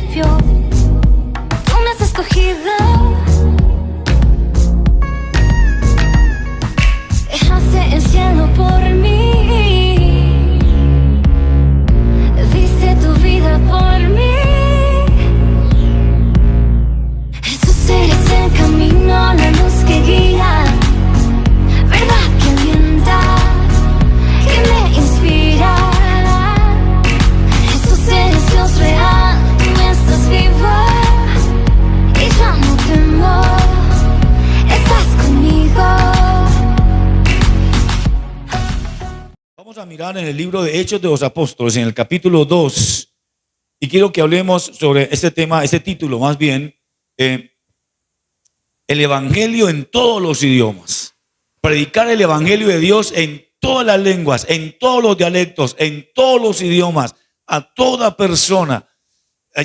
principio. Tú me has escogido. Dejaste el cielo por mí. Diste tu vida por mí. Jesús, eres el camino, la luz que guía, verdad que alienta, que me inspira. Jesús, eres Dios real, tú estás vivo y ya no temo, estás conmigo. Vamos a mirar en el libro de Hechos de los Apóstoles, en el capítulo 2, y quiero que hablemos sobre este tema, este título más bien, el Evangelio en todos los idiomas. Predicar el Evangelio de Dios en todas las lenguas, en todos los dialectos, en todos los idiomas, a toda persona.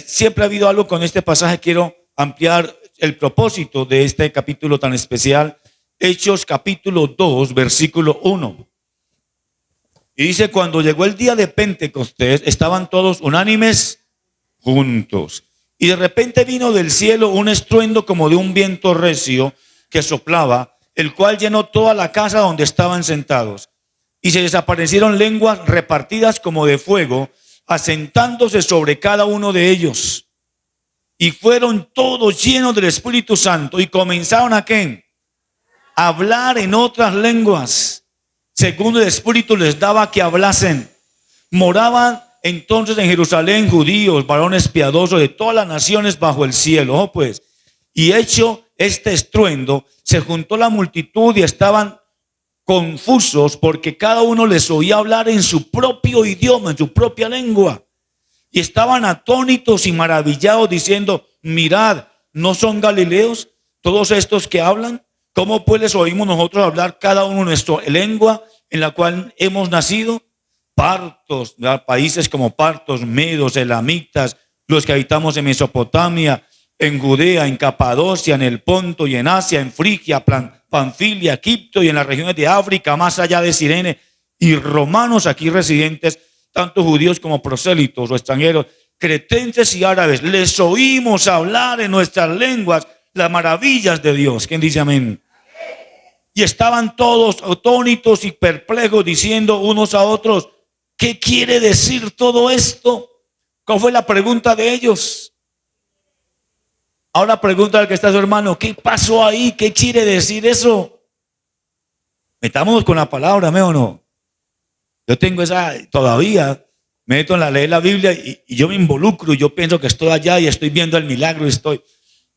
Siempre ha habido algo con este pasaje. Quiero ampliar el propósito de este capítulo tan especial. Hechos capítulo 2, versículo 1. Y dice: cuando llegó el día de Pentecostés, estaban todos unánimes juntos. Y de repente vino del cielo un estruendo como de un viento recio que soplaba, el cual llenó toda la casa donde estaban sentados. Y se desaparecieron lenguas repartidas como de fuego, asentándose sobre cada uno de ellos. Y fueron todos llenos del Espíritu Santo y comenzaron ¿a qué? A hablar en otras lenguas, según el Espíritu les daba que hablasen. Moraban entonces en Jerusalén judíos, varones piadosos de todas las naciones bajo el cielo. Pues, y hecho este estruendo, se juntó la multitud y estaban confusos porque cada uno les oía hablar en su propio idioma, en su propia lengua. Y estaban atónitos y maravillados diciendo: mirad, ¿no son galileos todos estos que hablan? ¿Cómo pues les oímos nosotros hablar cada uno nuestra lengua en la cual hemos nacido? Partos, países como partos, medos, elamitas, los que habitamos en Mesopotamia, en Judea, en Capadocia, en el Ponto y en Asia, en Frigia, Panfilia, Egipto y en las regiones de África, más allá de Cirene, y romanos aquí residentes, tanto judíos como prosélitos o extranjeros, cretenses y árabes, les oímos hablar en nuestras lenguas las maravillas de Dios. ¿Quién dice amén? Y estaban todos atónitos y perplejos, diciendo unos a otros: ¿qué quiere decir todo esto? ¿Cuál fue la pregunta de ellos? Ahora pregunta al que está su hermano: ¿qué pasó ahí? ¿Qué quiere decir eso? Metámonos con la palabra, ¿me o no? Yo tengo esa, todavía me meto en la leer la Biblia y yo me involucro, y yo pienso que estoy allá y estoy viendo el milagro,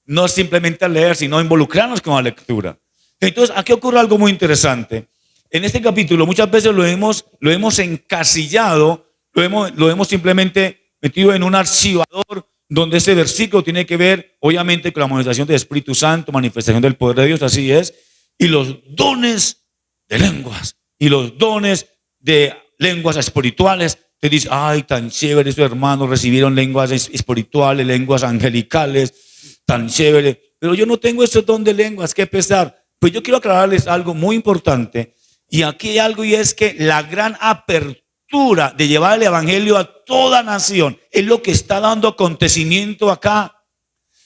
no simplemente leer, sino involucrarnos con la lectura. Entonces, aquí ocurre algo muy interesante. En este capítulo muchas veces lo hemos encasillado, lo hemos simplemente metido en un archivador, donde ese versículo tiene que ver obviamente con la manifestación del Espíritu Santo, manifestación del poder de Dios, así es, y los dones de lenguas, y los dones de lenguas espirituales. Te dice: ay, tan chévere, esos hermanos recibieron lenguas espirituales, lenguas angelicales, tan chévere, pero yo no tengo ese don de lenguas, qué pesar. Pues yo quiero aclararles algo muy importante, y aquí hay algo, y es que la gran apertura de llevar el evangelio a toda nación es lo que está dando acontecimiento acá.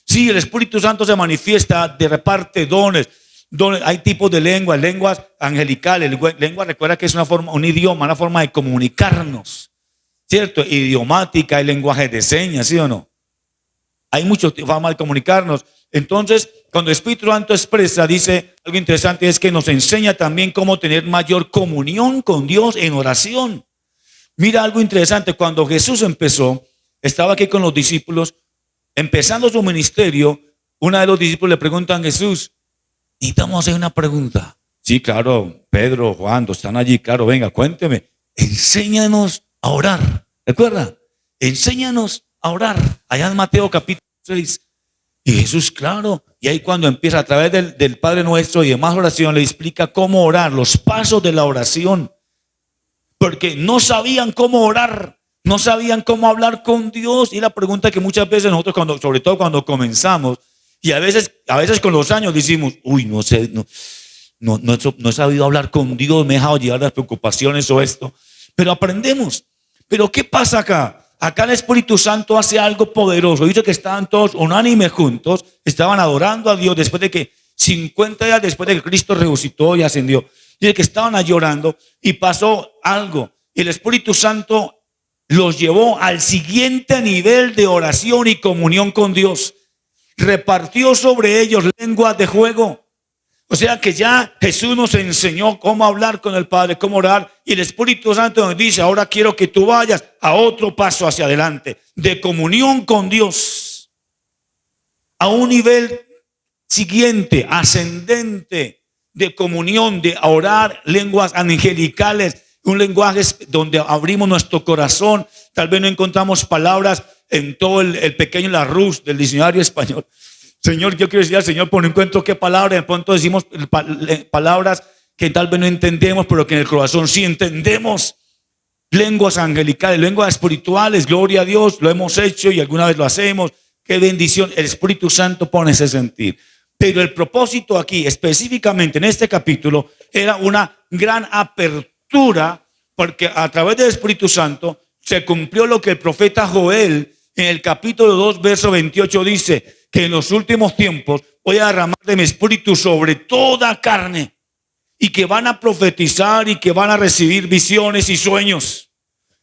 Sí, el Espíritu Santo se manifiesta, reparte dones, hay tipos de lenguas angelicales. Lengua, recuerda que es una forma, un idioma, una forma de comunicarnos, ¿cierto? Idiomática, hay lenguaje de señas, ¿sí o no? Hay muchas formas de comunicarnos. Entonces, cuando el Espíritu Santo expresa, dice algo interesante, es que nos enseña también cómo tener mayor comunión con Dios en oración. Mira algo interesante: cuando Jesús empezó, estaba aquí con los discípulos, empezando su ministerio, uno de los discípulos le preguntan a Jesús: necesitamos hacer una pregunta. Sí, claro, Pedro, Juan, están allí, claro, venga, cuénteme, enséñanos a orar. ¿Recuerda? Enséñanos a orar. Allá en Mateo capítulo 6. Y Jesús, claro, y ahí cuando empieza a través del Padre Nuestro y demás oración, le explica cómo orar, los pasos de la oración, porque no sabían cómo orar, no sabían cómo hablar con Dios. Y la pregunta que muchas veces nosotros, sobre todo cuando comenzamos, y a veces con los años decimos: uy, no sé, no he sabido hablar con Dios, me he dejado llevar las preocupaciones o esto, pero aprendemos. Pero ¿qué pasa acá? acá el Espíritu Santo hace algo poderoso. Dice que estaban todos unánimes juntos, estaban adorando a Dios después de que 50 días después de que Cristo resucitó y ascendió. Dice que estaban llorando y pasó algo. El Espíritu Santo los llevó al siguiente nivel de oración y comunión con Dios. Repartió sobre ellos lenguas de fuego. O sea que ya Jesús nos enseñó cómo hablar con el Padre, cómo orar. Y el Espíritu Santo nos dice, ahora quiero que tú vayas a otro paso hacia adelante, de comunión con Dios, a un nivel siguiente, ascendente, de comunión, de orar lenguas angelicales, un lenguaje donde abrimos nuestro corazón. Tal vez no encontramos palabras en todo el pequeño Larousse del diccionario español. Señor, yo quiero decir al Señor, por no encuentro qué palabra. De pronto decimos palabras que tal vez no entendemos, pero que en el corazón sí entendemos. Lenguas angelicales, lenguas espirituales, gloria a Dios, lo hemos hecho y alguna vez lo hacemos. Qué bendición, el Espíritu Santo pone ese sentir. Pero el propósito aquí, específicamente en este capítulo, era una gran apertura, porque a través del Espíritu Santo se cumplió lo que el profeta Joel en el capítulo 2, verso 28 dice, que en los últimos tiempos voy a derramar de mi espíritu sobre toda carne, y que van a profetizar y que van a recibir visiones y sueños.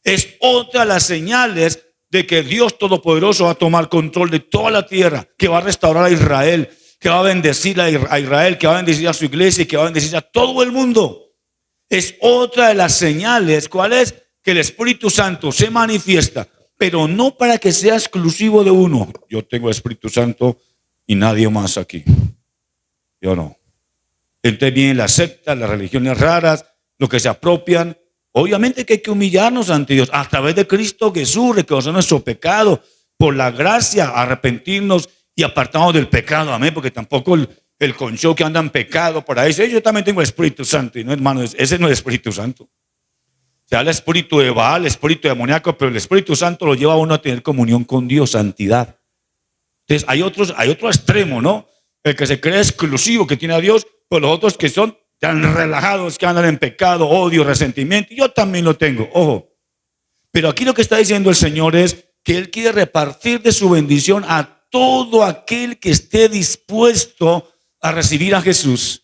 Es otra de las señales de que Dios Todopoderoso va a tomar control de toda la tierra, que va a restaurar a Israel, que va a bendecir a Israel, que va a bendecir a su iglesia y que va a bendecir a todo el mundo. Es otra de las señales. ¿Cuál es? Que el Espíritu Santo se manifiesta, pero no para que sea exclusivo de uno. Yo tengo el Espíritu Santo y nadie más aquí. Yo no. Entonces vienen las sectas, las religiones raras, los que se apropian. Obviamente que hay que humillarnos ante Dios a través de Cristo Jesús, reconocer nuestro pecado, por la gracia, arrepentirnos y apartarnos del pecado. Amén, porque tampoco el concho que anda en pecado por ahí dice, yo también tengo el Espíritu Santo. Y no, hermano, ese no es el Espíritu Santo. Se habla espíritu de Baal, espíritu demoníaco, pero el Espíritu Santo lo lleva a uno a tener comunión con Dios, santidad. Entonces hay otro extremo, ¿no? El que se cree exclusivo, que tiene a Dios, pero los otros que son tan relajados, que andan en pecado, odio, resentimiento. Yo también lo tengo, ojo. Pero aquí lo que está diciendo el Señor es que Él quiere repartir de su bendición a todo aquel que esté dispuesto a recibir a Jesús,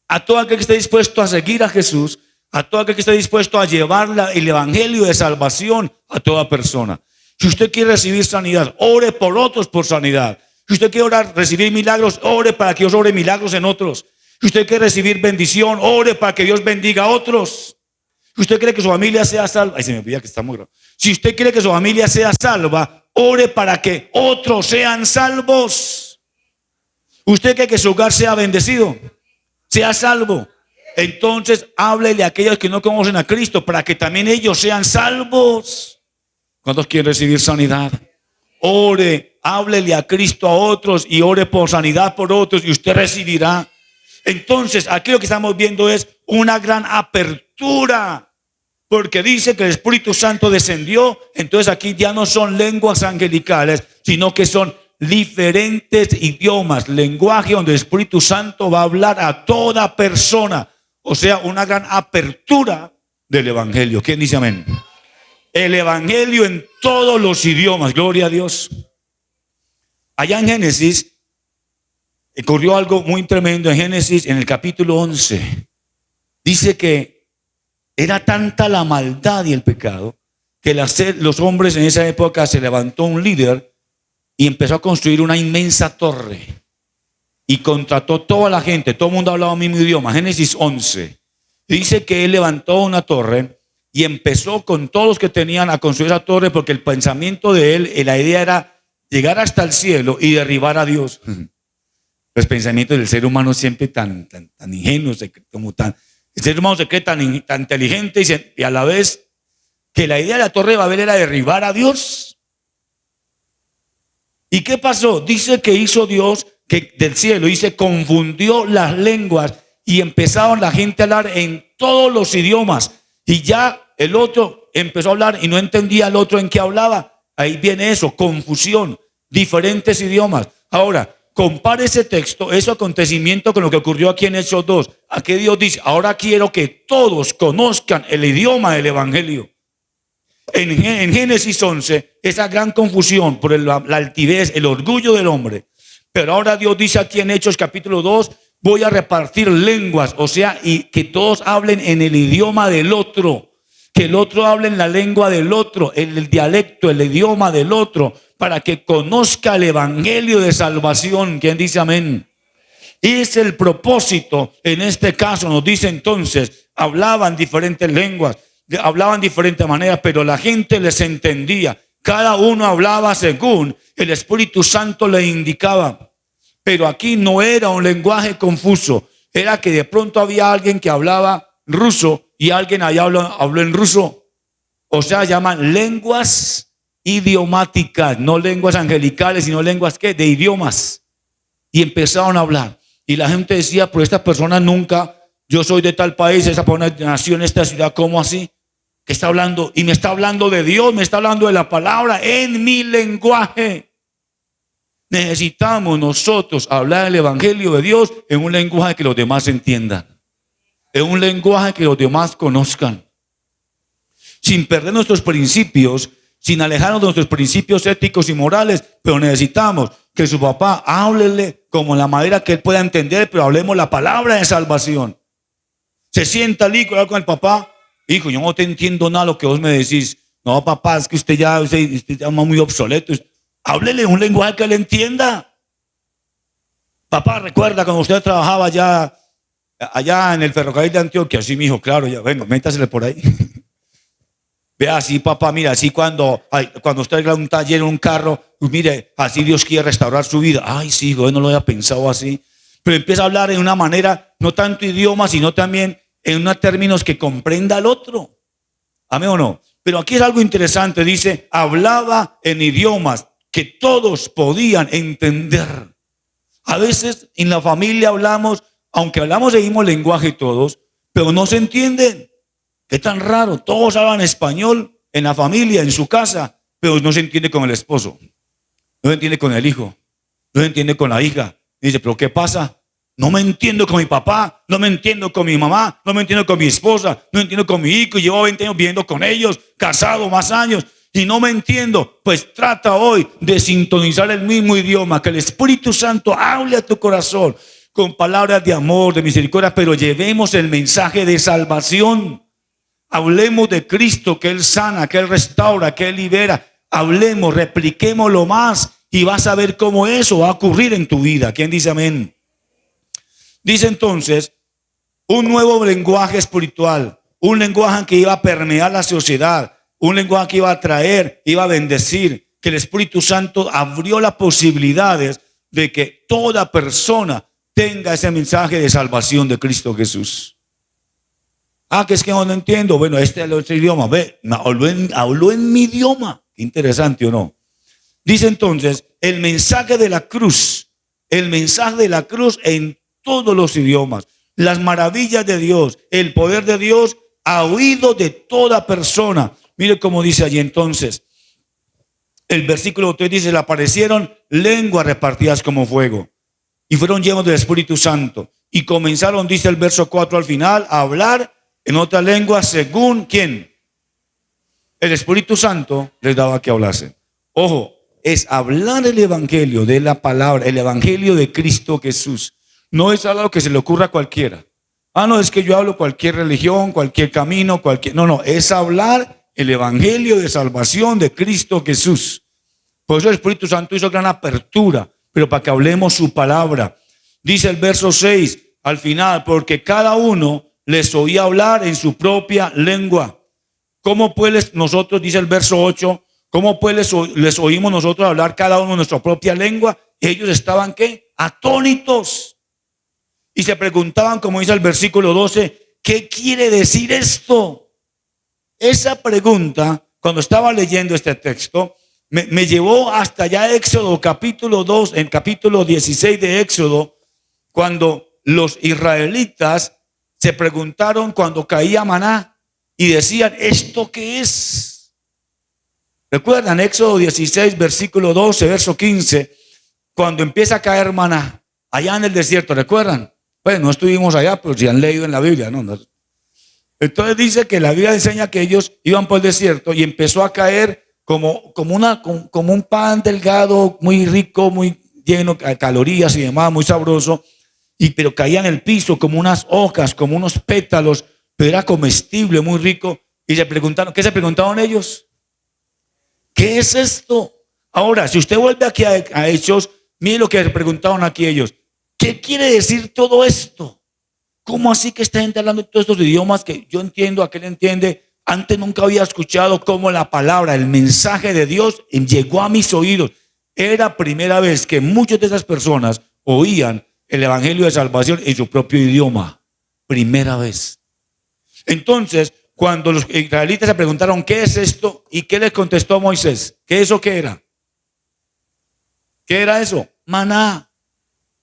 a todo aquel que esté dispuesto a seguir a Jesús, a todo aquel que esté dispuesto a llevar el evangelio de salvación a toda persona. Si usted quiere recibir sanidad, ore por otros por sanidad. Si usted quiere orar, recibir milagros, ore para que Dios obre milagros en otros. Si usted quiere recibir bendición, ore para que Dios bendiga a otros. Si usted quiere que su familia sea salva, ay, se me olvida que está muy grave. Si usted quiere que su familia sea salva, ore para que otros sean salvos. Usted quiere que su hogar sea bendecido, sea salvo. Entonces háblele a aquellos que no conocen a Cristo para que también ellos sean salvos. ¿Cuántos quieren recibir sanidad? Ore, háblele a Cristo a otros y ore por sanidad por otros y usted recibirá. Entonces aquí lo que estamos viendo es una gran apertura, porque dice que el Espíritu Santo descendió. Entonces aquí ya no son lenguas angelicales, sino que son diferentes idiomas, lenguaje donde el Espíritu Santo va a hablar a toda persona. O sea, una gran apertura del evangelio. ¿Quién dice amén? El evangelio en todos los idiomas, gloria a Dios. Allá en Génesis ocurrió algo muy tremendo. En Génesis, en el capítulo 11, dice que era tanta la maldad y el pecado que los hombres en esa época se levantó un líder y empezó a construir una inmensa torre. Y contrató toda la gente, todo el mundo hablaba el mismo idioma. Génesis 11. Dice que él levantó una torre y empezó con todos los que tenían a construir esa torre, porque el pensamiento de él, la idea era llegar hasta el cielo y derribar a Dios. Los pensamientos del ser humano siempre tan ingenuos, como el ser humano se cree tan inteligente y a la vez que la idea de la torre de Babel era derribar a Dios. ¿Y qué pasó? Dice que hizo Dios que del cielo, y se confundió las lenguas y empezaron la gente a hablar en todos los idiomas, y ya el otro empezó a hablar y no entendía el otro en qué hablaba. Ahí viene eso, confusión, diferentes idiomas. Ahora, compare ese texto, ese acontecimiento con lo que ocurrió aquí en Hechos 2. Aquí Dios dice, ahora quiero que todos conozcan el idioma del evangelio. en Génesis 11, esa gran confusión por la altivez, el orgullo del hombre. Pero ahora Dios dice aquí en Hechos capítulo 2, voy a repartir lenguas, o sea, y que todos hablen en el idioma del otro, que el otro hable en la lengua del otro, el dialecto, el idioma del otro, para que conozca el evangelio de salvación. ¿Quién dice amén? Es el propósito. En este caso nos dice entonces, hablaban diferentes lenguas, hablaban diferentes maneras, pero la gente les entendía. Cada uno hablaba según el Espíritu Santo le indicaba. Pero aquí no era un lenguaje confuso. Era que de pronto había alguien que hablaba ruso y alguien allá habló en ruso. O sea, llaman lenguas idiomáticas, no lenguas angelicales, sino lenguas ¿qué? De idiomas. Y empezaron a hablar. Y la gente decía, pero esta persona nunca, yo soy de tal país, esa persona nació en esta ciudad, ¿cómo así? ¿Qué está hablando? Y me está hablando de Dios, me está hablando de la palabra en mi lenguaje. Necesitamos nosotros hablar el evangelio de Dios en un lenguaje que los demás entiendan, en un lenguaje que los demás conozcan, sin perder nuestros principios, sin alejarnos de nuestros principios éticos y morales. Pero necesitamos que su papá háblele como la manera que él pueda entender, pero hablemos la palabra de salvación. Se sienta el hijo con el papá. Hijo, yo no te entiendo nada lo que vos me decís. No, papá, es que usted ya está muy obsoleto. Háblele un lenguaje que él entienda. Papá, recuerda cuando usted trabajaba allá en el ferrocarril de Antioquia. Sí, mi hijo, claro, ya, venga, métasele por ahí. Vea, así, papá, mira, así cuando usted haga un taller en un carro, pues mire, así Dios quiere restaurar su vida. Ay, sí, hijo, no lo había pensado así. Pero empieza a hablar en una manera, no tanto idioma, sino también en unos términos que comprenda al otro. ¿Amén o no? Pero aquí es algo interesante, dice, hablaba en idiomas que todos podían entender. A veces en la familia hablamos, aunque hablamos el mismo lenguaje todos, pero no se entienden. Qué tan raro, todos hablan español en la familia, en su casa, pero no se entiende con el esposo, no se entiende con el hijo, no se entiende con la hija. Y dice, ¿pero qué pasa? No me entiendo con mi papá, no me entiendo con mi mamá, no me entiendo con mi esposa, no me entiendo con mi hijo. Llevo 20 años viviendo con ellos, casado más años, y no me entiendo. Pues trata hoy de sintonizar el mismo idioma, que el Espíritu Santo hable a tu corazón con palabras de amor, de misericordia, pero llevemos el mensaje de salvación. Hablemos de Cristo, que Él sana, que Él restaura, que Él libera. Hablemos, repliquémoslo más y vas a ver cómo eso va a ocurrir en tu vida. ¿Quién dice amén? Dice entonces, un nuevo lenguaje espiritual, un lenguaje que iba a permear la sociedad, un lenguaje que iba a traer, iba a bendecir, que el Espíritu Santo abrió las posibilidades de que toda persona tenga ese mensaje de salvación de Cristo Jesús. Ah, que es que no entiendo. Bueno, este es el otro idioma. Ve, habló en mi idioma. Qué interesante, ¿o no? Dice entonces, el mensaje de la cruz en todos los idiomas, las maravillas de Dios, el poder de Dios a oído de toda persona. Mire cómo dice allí entonces. El versículo 3 dice, le aparecieron lenguas repartidas como fuego y fueron llenos del Espíritu Santo. Y comenzaron, dice el verso 4 al final, a hablar en otra lengua según ¿quién? El Espíritu Santo les daba que hablasen. Ojo, es hablar el evangelio de la palabra, el evangelio de Cristo Jesús. No es algo que se le ocurra a cualquiera. Ah, no, es que yo hablo cualquier religión, cualquier camino, No, es hablar el evangelio de salvación de Cristo Jesús. Por eso el Espíritu Santo hizo gran apertura, pero para que hablemos su palabra. Dice el verso 6 al final, porque cada uno les oía hablar en su propia lengua. ¿Cómo pues nosotros, dice el verso 8, cómo pues les oímos nosotros hablar cada uno en nuestra propia lengua? Ellos estaban ¿qué? Atónitos. Y se preguntaban, como dice el versículo 12, ¿qué quiere decir esto? Esa pregunta, cuando estaba leyendo este texto, me llevó hasta allá Éxodo capítulo 2, en capítulo 16 de Éxodo, cuando los israelitas se preguntaron cuando caía maná y decían, ¿esto qué es? ¿Recuerdan? Éxodo 16, versículo 12, verso 15, cuando empieza a caer maná, allá en el desierto, ¿recuerdan? Pues no estuvimos allá, pero si han leído en la Biblia, ¿no? Entonces dice que la Biblia enseña que ellos iban por el desierto y empezó a caer como un pan delgado, muy rico, muy lleno de calorías y demás, muy sabroso, pero caía en el piso como unas hojas, como unos pétalos, pero era comestible, muy rico. Y se preguntaron, ¿qué se preguntaron ellos? ¿Qué es esto? Ahora, si usted vuelve aquí a Hechos, mire lo que se preguntaron aquí ellos. ¿Qué quiere decir todo esto? ¿Cómo así que esta gente hablando de todos estos idiomas que yo entiendo, aquel entiende? Antes nunca había escuchado cómo la palabra, el mensaje de Dios llegó a mis oídos. Era primera vez que muchas de esas personas oían el evangelio de salvación en su propio idioma. Primera vez. Entonces, cuando los israelitas se preguntaron ¿qué es esto? ¿Y qué les contestó Moisés? ¿Qué eso qué era? ¿Qué era eso? Maná.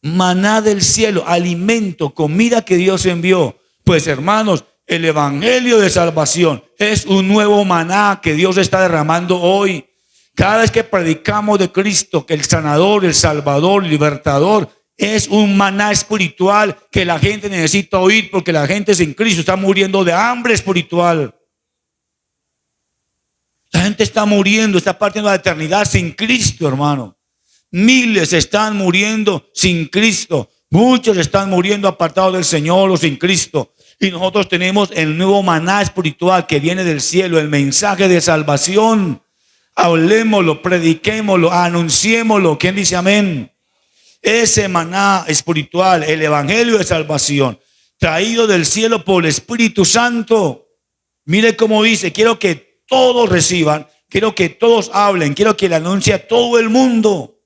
Maná del cielo, alimento, comida que Dios envió. Pues hermanos, el evangelio de salvación es un nuevo maná que Dios está derramando hoy. Cada vez que predicamos de Cristo, que el sanador, el salvador, el libertador, es un maná espiritual que la gente necesita oír, porque la gente sin Cristo está muriendo de hambre espiritual. La gente está muriendo, está partiendo a la eternidad sin Cristo, hermano. Miles están muriendo sin Cristo. Muchos están muriendo apartados del Señor o sin Cristo. Y nosotros tenemos el nuevo maná espiritual que viene del cielo, el mensaje de salvación. Hablemoslo, prediquémoslo, anunciémoslo. ¿Quién dice amén? Ese maná espiritual, el evangelio de salvación, traído del cielo por el Espíritu Santo. Mire cómo dice, quiero que todos reciban, quiero que todos hablen, quiero que le anuncie a todo el mundo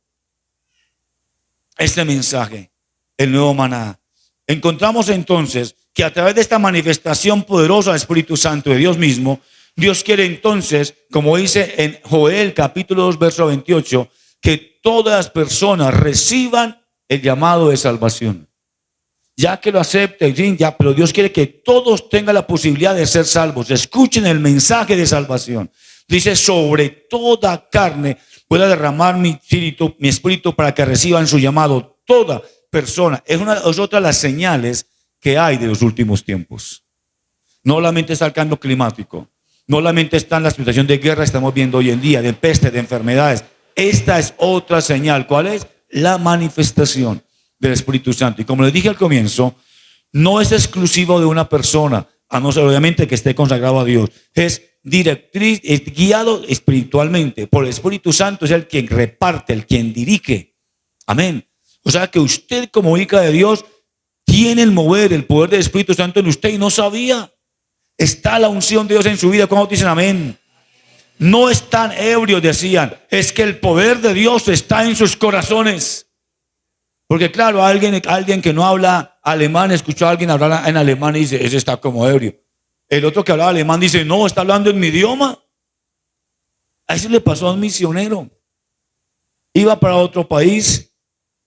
este mensaje, el nuevo maná. Encontramos entonces que a través de esta manifestación poderosa del Espíritu Santo de Dios mismo, Dios quiere entonces, como dice en Joel capítulo 2 verso 28, que todas las personas reciban el llamado de salvación. Ya que lo acepten, ya, pero Dios quiere que todos tengan la posibilidad de ser salvos. Escuchen el mensaje de salvación. Dice, sobre toda carne voy a derramar mi espíritu para que reciban su llamado. Toda persona. Es otra de las señales que hay de los últimos tiempos. No solamente está el cambio climático. No solamente está en la situación de guerra que estamos viendo hoy en día, de peste, de enfermedades. Esta es otra señal. ¿Cuál es? La manifestación del Espíritu Santo. Y como les dije al comienzo, no es exclusivo de una persona, a no ser obviamente que esté consagrado a Dios. Es directriz, es guiado espiritualmente por el Espíritu Santo, es el quien reparte, el quien dirige. Amén. O sea que usted como hija de Dios tiene el mover, el poder del Espíritu Santo en usted y no sabía. Está la unción de Dios en su vida. ¿Cómo dicen amén? No están ebrios, decían. Es que el poder de Dios está en sus corazones. Porque claro, alguien que no habla alemán, escuchó a alguien hablar en alemán y dice, ese está como ebrio. El otro que hablaba alemán dice, no, está hablando en mi idioma. A eso le pasó a un misionero. Iba para otro país,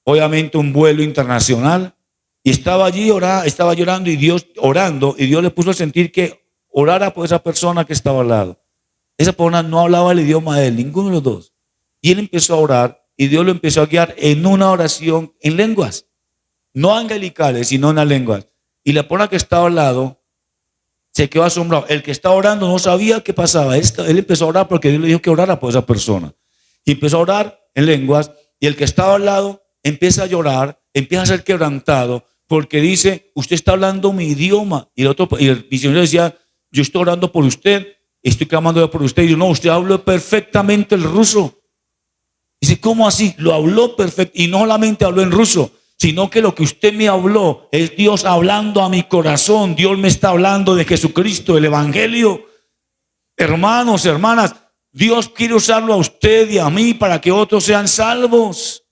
obviamente un vuelo internacional, y estaba allí, estaba llorando y Dios le puso a sentir que orara por esa persona que estaba al lado. Esa persona no hablaba el idioma de él, ninguno de los dos. Y él empezó a orar y Dios lo empezó a guiar en una oración en lenguas, no angelicales, sino en las lenguas. Y la persona que estaba al lado se quedó asombrado. El que estaba orando no sabía qué pasaba. Él empezó a orar porque Dios le dijo que orara por esa persona. Y empezó a orar en lenguas y el que estaba al lado empieza a llorar, empieza a ser quebrantado porque dice, usted está hablando mi idioma. Y el misionero decía, yo estoy orando por usted, estoy clamando por usted. Y yo, no, usted habló perfectamente el ruso. Dice, ¿cómo así? Lo habló perfecto. Y no solamente habló en ruso, sino que lo que usted me habló es Dios hablando a mi corazón. Dios me está hablando de Jesucristo, el evangelio. Hermanos, hermanas, Dios quiere usarlo a usted y a mí para que otros sean salvos.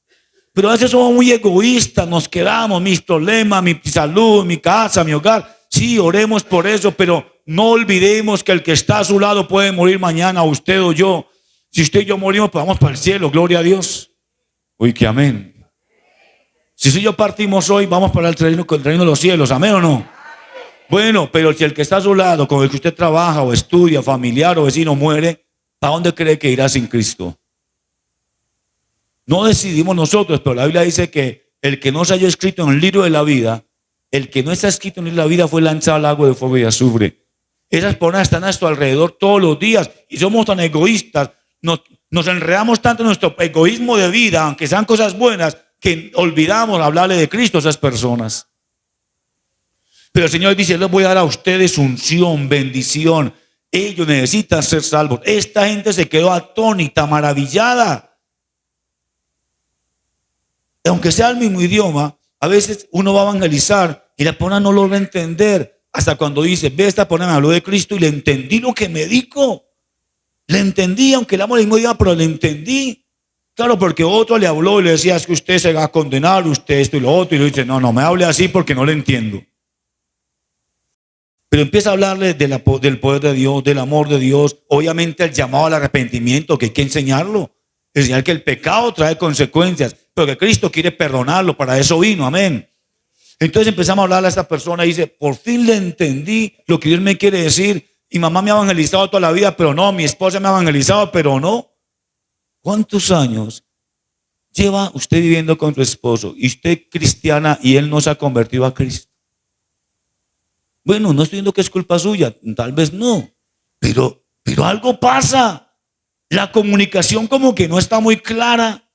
Pero a veces somos muy egoístas, nos quedamos, mis problemas, mi salud, mi casa, mi hogar. Sí, oremos por eso, pero no olvidemos que el que está a su lado puede morir mañana, usted o yo. Si usted y yo morimos, pues vamos para el cielo, gloria a Dios. Uy, que amén. Si usted y yo partimos hoy, vamos para el reino de los cielos, amén o no. Bueno, pero si el que está a su lado, con el que usted trabaja o estudia, familiar o vecino, muere, ¿a dónde cree que irá sin Cristo? No decidimos nosotros, pero la Biblia dice que el que no se haya escrito en el libro de la vida, el que no está escrito en el libro de la vida fue lanzado al lago de fuego y azufre. Esas personas están a nuestro alrededor todos los días y somos tan egoístas, nos enredamos tanto en nuestro egoísmo de vida, aunque sean cosas buenas, que olvidamos hablarle de Cristo a esas personas. Pero el Señor dice, les voy a dar a ustedes unción, bendición. Ellos necesitan ser salvos. Esta gente se quedó atónita, maravillada. Aunque sea el mismo idioma, a veces uno va a evangelizar y la persona no logra entender. Hasta cuando dice, ve, esta persona me habló de Cristo y le entendí lo que me dijo. Le entendí, aunque hablamos el mismo idioma, pero le entendí. Claro, porque otro le habló y le decía, es que usted se va a condenar, usted esto y lo otro. Y le dice, no me hable así porque no le entiendo. Pero empieza a hablarle del poder de Dios, del amor de Dios. Obviamente el llamado al arrepentimiento, que hay que enseñarlo. Enseñar que el pecado trae consecuencias, pero que Cristo quiere perdonarlo. Para eso vino, amén. Entonces empezamos a hablarle a esta persona y dice, por fin le entendí lo que Dios me quiere decir. Mi mamá me ha evangelizado toda la vida, pero no. Mi esposa me ha evangelizado, pero no. ¿Cuántos años lleva usted viviendo con su esposo y usted cristiana y él no se ha convertido a Cristo? Bueno, no estoy diciendo que es culpa suya, tal vez no, pero algo pasa. La comunicación como que no está muy clara.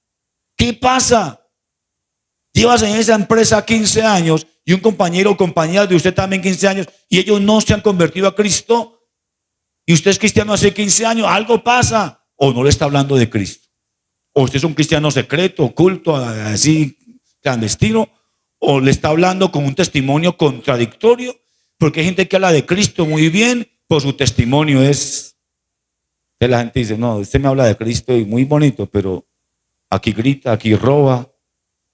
¿Qué pasa? Llevas en esa empresa 15 años y un compañero o compañera de usted también 15 años y ellos no se han convertido a Cristo y usted es cristiano hace 15 años, algo pasa. O no le está hablando de Cristo. O usted es un cristiano secreto, oculto, así clandestino, o le está hablando con un testimonio contradictorio. Porque hay gente que habla de Cristo muy bien, pues su testimonio es, que la gente dice, no, usted me habla de Cristo y muy bonito, pero aquí grita, aquí roba,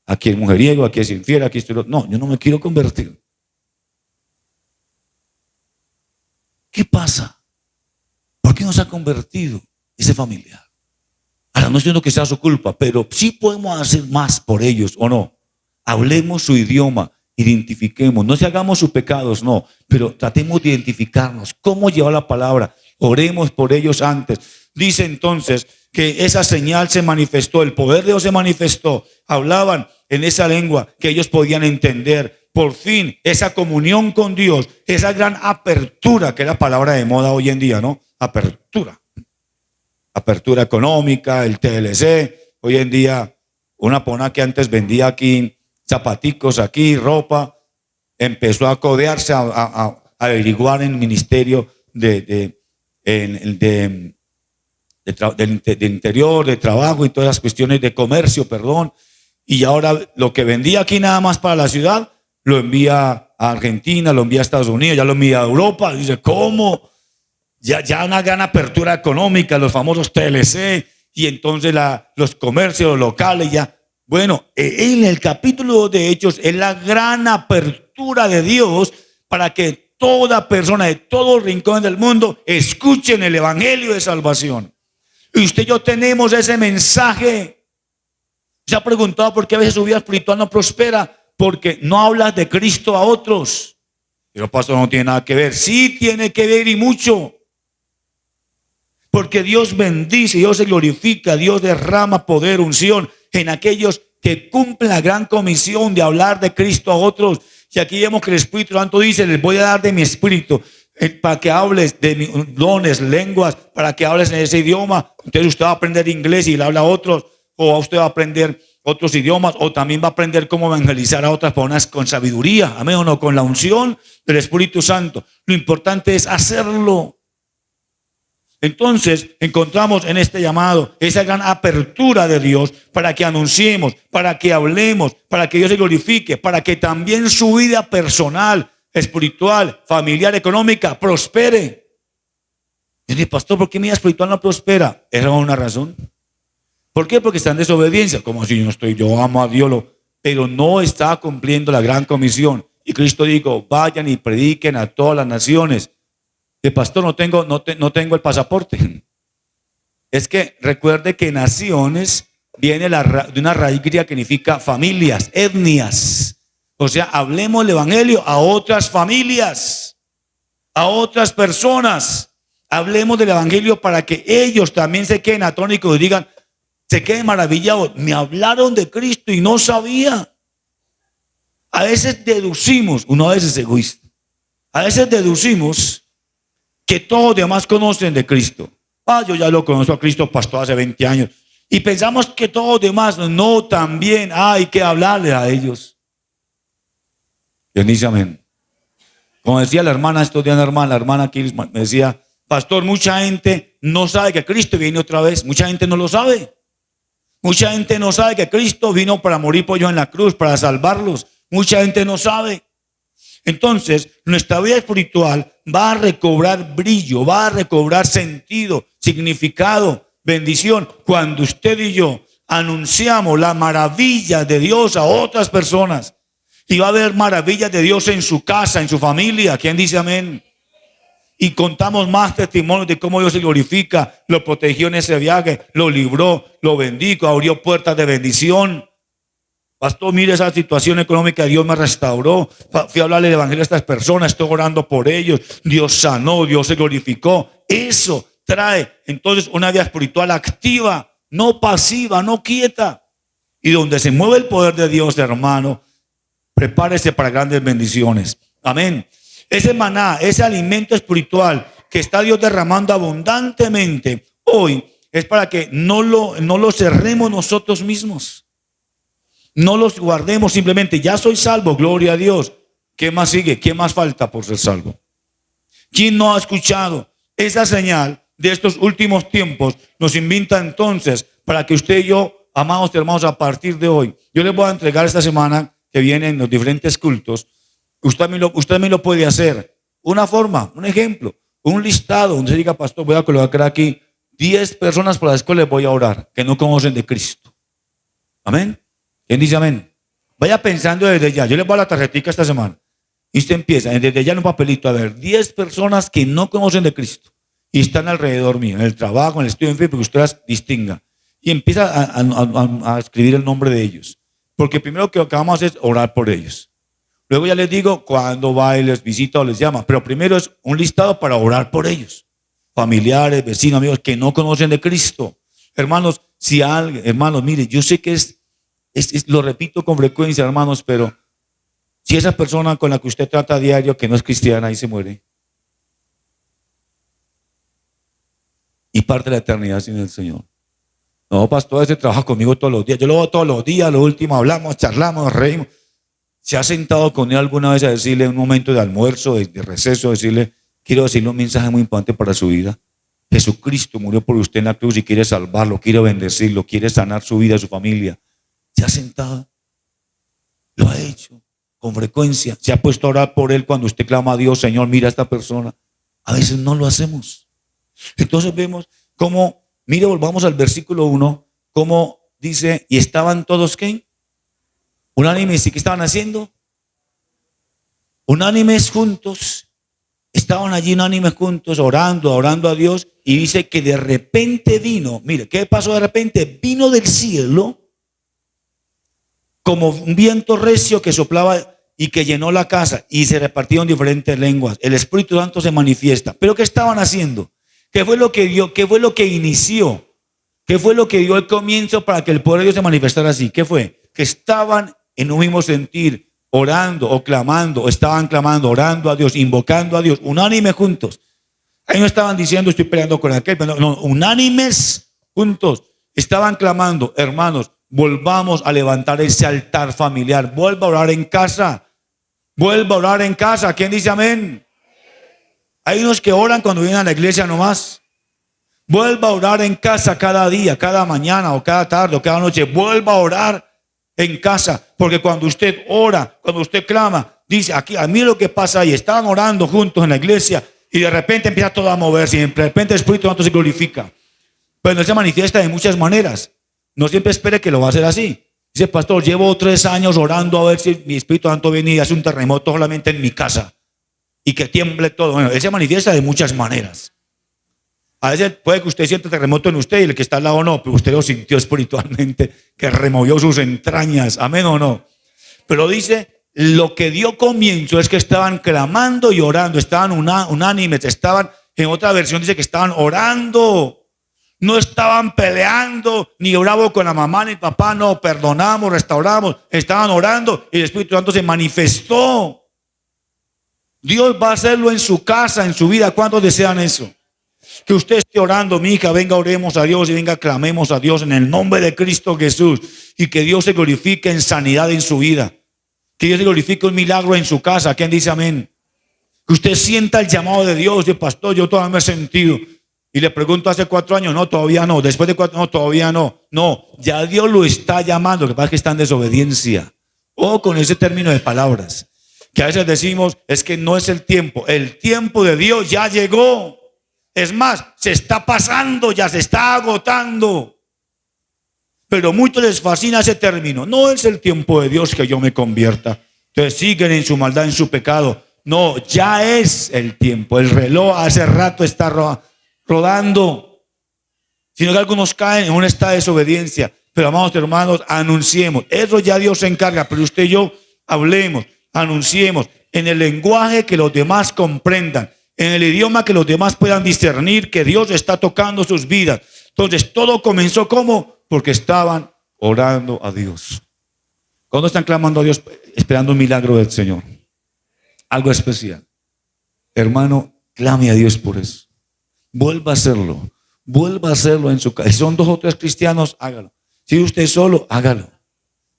aquí es mujeriego, aquí es infiel, aquí estoy... No, yo no me quiero convertir. ¿Qué pasa? ¿Por qué no se ha convertido ese familiar? Ahora, no estoy diciendo que sea su culpa, pero sí podemos hacer más por ellos, ¿o no? Hablemos su idioma. Identifiquemos, no se hagamos sus pecados, no, pero tratemos de identificarnos, cómo llevar la palabra, oremos por ellos antes. Dice entonces que esa señal se manifestó, el poder de Dios se manifestó, hablaban en esa lengua que ellos podían entender. Por fin, esa comunión con Dios, esa gran apertura, que es la palabra de moda hoy en día, ¿no? Apertura económica, el TLC, hoy en día una persona que antes vendía aquí zapaticos aquí, ropa, empezó a codearse, a averiguar en el ministerio del interior, de trabajo y todas las cuestiones de comercio, y ahora lo que vendía aquí nada más para la ciudad, lo envía a Argentina, lo envía a Estados Unidos, ya lo envía a Europa. Dice, ¿cómo? Ya una gran apertura económica, los famosos TLC, y entonces los comercios locales ya. Bueno, en el capítulo de Hechos es la gran apertura de Dios para que toda persona de todos los rincones del mundo escuchen el evangelio de salvación. Y usted y yo tenemos ese mensaje. ¿Se ha preguntado por qué a veces su vida espiritual no prospera? Porque no hablas de Cristo a otros. Pero pastor, no tiene nada que ver. Sí tiene que ver y mucho. Porque Dios bendice, Dios se glorifica, Dios derrama poder, unción en aquellos que cumplen la gran comisión de hablar de Cristo a otros. Y aquí vemos que el Espíritu Santo dice, les voy a dar de mi espíritu para que hables de mis dones, lenguas, para que hables en ese idioma. Entonces usted va a aprender inglés y le habla a otros, o usted va a aprender otros idiomas, o también va a aprender cómo evangelizar a otras personas con sabiduría, amén o no, con la unción del Espíritu Santo. Lo importante es hacerlo. Entonces encontramos en este llamado esa gran apertura de Dios para que anunciemos, para que hablemos, para que Dios se glorifique, para que también su vida personal, espiritual, familiar, económica prospere. Y dice, pastor, ¿por qué mi vida espiritual no prospera? Era una razón. ¿Por qué? Porque está en desobediencia. Como así yo amo a Dios, pero no está cumpliendo la gran comisión. Y Cristo dijo, vayan y prediquen a todas las naciones. De pastor, no tengo el pasaporte. Es que recuerde que naciones viene de una raíz griega que significa familias, etnias. O sea, hablemos el evangelio a otras familias, a otras personas. Hablemos del evangelio para que ellos también se queden atónicos y digan, se queden maravillados. Me hablaron de Cristo y no sabía. A veces deducimos, uno a veces es egoísta. A veces deducimos que todos los demás conocen de Cristo. Yo ya lo conozco a Cristo, pastor, hace 20 años. Y pensamos que todos los demás, no, también hay que hablarle a ellos. ¿Quién dice amén? Como decía la hermana estos días, la hermana aquí me decía, pastor, mucha gente no sabe que Cristo viene otra vez. Mucha gente no lo sabe. Mucha gente no sabe que Cristo vino para morir por ellos en la cruz, para salvarlos. Mucha gente no sabe. Entonces, nuestra vida espiritual va a recobrar brillo, va a recobrar sentido, significado, bendición, cuando usted y yo anunciamos la maravilla de Dios a otras personas. Y va a haber maravillas de Dios en su casa, en su familia. ¿Quién dice amén? Y contamos más testimonios de cómo Dios se glorifica, lo protegió en ese viaje, lo libró, lo bendijo, abrió puertas de bendición. Pastor, mire esa situación económica, Dios me restauró. Fui a hablarle del evangelio a estas personas, estoy orando por ellos. Dios sanó, Dios se glorificó. Eso trae entonces una vida espiritual activa, no pasiva, no quieta. Y donde se mueve el poder de Dios, hermano, prepárese para grandes bendiciones. Amén. Ese maná, ese alimento espiritual que está Dios derramando abundantemente hoy, es para que no lo cerremos nosotros mismos. No los guardemos simplemente, ya soy salvo, gloria a Dios. ¿Qué más sigue? ¿Qué más falta por ser salvo? ¿Quién no ha escuchado esa señal de estos últimos tiempos? Nos invita entonces para que usted y yo, amados hermanos, a partir de hoy, yo les voy a entregar esta semana que viene en los diferentes cultos. Usted me lo puede hacer. Una forma, un ejemplo, un listado donde se diga, pastor, voy a colocar aquí 10 personas por las cuales les voy a orar, que no conocen de Cristo. Amén. ¿Quién dice amén? Vaya pensando desde ya. Yo les voy a la tarjetita esta semana. Y usted empieza, desde ya en un papelito, a ver, 10 personas que no conocen de Cristo y están alrededor mío, en el trabajo, en el estudio, en fin, porque usted las distinga. Y empieza a escribir el nombre de ellos. Porque primero que vamos a hacer es orar por ellos. Luego ya les digo cuándo va y les visita o les llama. Pero primero es un listado para orar por ellos. Familiares, vecinos, amigos que no conocen de Cristo. Hermanos, hermanos, mire, yo sé que lo repito con frecuencia, hermanos, pero si esa persona con la que usted trata a diario que no es cristiana, ahí se muere. Y parte de la eternidad sin el Señor. No, pastor, ese trabaja conmigo todos los días. Yo lo veo todos los días, lo último hablamos, charlamos, reímos. ¿Se ha sentado con él alguna vez a decirle en un momento de almuerzo, de receso, decirle, quiero decirle un mensaje muy importante para su vida? Jesucristo murió por usted en la cruz y quiere salvarlo, quiere bendecirlo, quiere sanar su vida, su familia. ¿Se ha sentado? Lo ha hecho con frecuencia. Se ha puesto a orar por él cuando usted clama a Dios, Señor, mira a esta persona. A veces no lo hacemos. Entonces vemos cómo, mire, volvamos al versículo 1, cómo dice, y estaban todos, ¿qué? Unánimes. ¿Y qué estaban haciendo? Unánimes juntos. Estaban allí unánimes juntos, orando a Dios. Y dice que de repente vino, mire, ¿qué pasó de repente? Vino del cielo como un viento recio que soplaba y que llenó la casa y se repartieron diferentes lenguas. El Espíritu Santo se manifiesta. ¿Pero qué estaban haciendo? ¿Qué fue lo que dio? ¿Qué fue lo que inició? ¿Qué fue lo que dio el comienzo para que el poder de Dios se manifestara así? ¿Qué fue? Que estaban en un mismo sentir, orando o clamando, o estaban clamando, orando a Dios, invocando a Dios, unánime juntos. Ahí no estaban diciendo estoy peleando con aquel, pero no, unánimes juntos. Estaban clamando, hermanos, volvamos a levantar ese altar familiar. Vuelva a orar en casa. Vuelva a orar en casa. ¿Quién dice amén? Hay unos que oran cuando vienen a la iglesia nomás. Vuelva a orar en casa cada día, cada mañana o cada tarde o cada noche. Vuelva a orar en casa. Porque cuando usted ora, cuando usted clama, dice aquí, a mí lo que pasa ahí, estaban orando juntos en la iglesia y de repente empieza todo a moverse y de repente el Espíritu Santo se glorifica. Pero no se manifiesta de muchas maneras. No siempre espere que lo va a hacer así. Dice, pastor, llevo 3 años orando a ver si mi Espíritu Santo viene y hace un terremoto solamente en mi casa y que tiemble todo. Bueno, él se manifiesta de muchas maneras. A veces puede que usted sienta terremoto en usted y el que está al lado no, pero usted lo sintió espiritualmente, que removió sus entrañas. Amén o no. Pero dice, lo que dio comienzo es que estaban clamando y orando, estaban unánimes, estaban, en otra versión dice que estaban orando. No estaban peleando, ni bravo con la mamá ni el papá, no, perdonamos, restauramos, estaban orando y el Espíritu Santo se manifestó. Dios va a hacerlo en su casa, en su vida. ¿Cuántos desean eso? Que usted esté orando, mi hija, venga, oremos a Dios y venga, clamemos a Dios en el nombre de Cristo Jesús. Y que Dios se glorifique en sanidad en su vida. Que Dios se glorifique un milagro en su casa. ¿Quién dice amén? Que usted sienta el llamado de Dios. De pastor, yo todavía me he sentido. Y le pregunto hace 4 años, no, todavía no. Después de 4, no, todavía no. No, ya Dios lo está llamando. Lo que pasa es que está en desobediencia. O con ese término de palabras. Que a veces decimos, es que no es el tiempo. El tiempo de Dios ya llegó. Es más, se está pasando, ya se está agotando. Pero a muchos les fascina ese término. No es el tiempo de Dios que yo me convierta. Entonces siguen en su maldad, en su pecado. No, ya es el tiempo. El reloj hace rato está rodando. Sino que algunos caen en un estado de desobediencia. Pero amados hermanos, anunciemos. Eso ya Dios se encarga. Pero usted y yo hablemos, anunciemos en el lenguaje que los demás comprendan. En el idioma que los demás puedan discernir que Dios está tocando sus vidas. Entonces todo comenzó ¿cómo? Porque estaban orando a Dios. ¿Cuándo están clamando a Dios esperando un milagro del Señor? Algo especial. Hermano, clame a Dios por eso. Vuelva a hacerlo. Vuelva a hacerlo en su casa. Si son 2 o 3 cristianos, hágalo. Si usted solo, hágalo.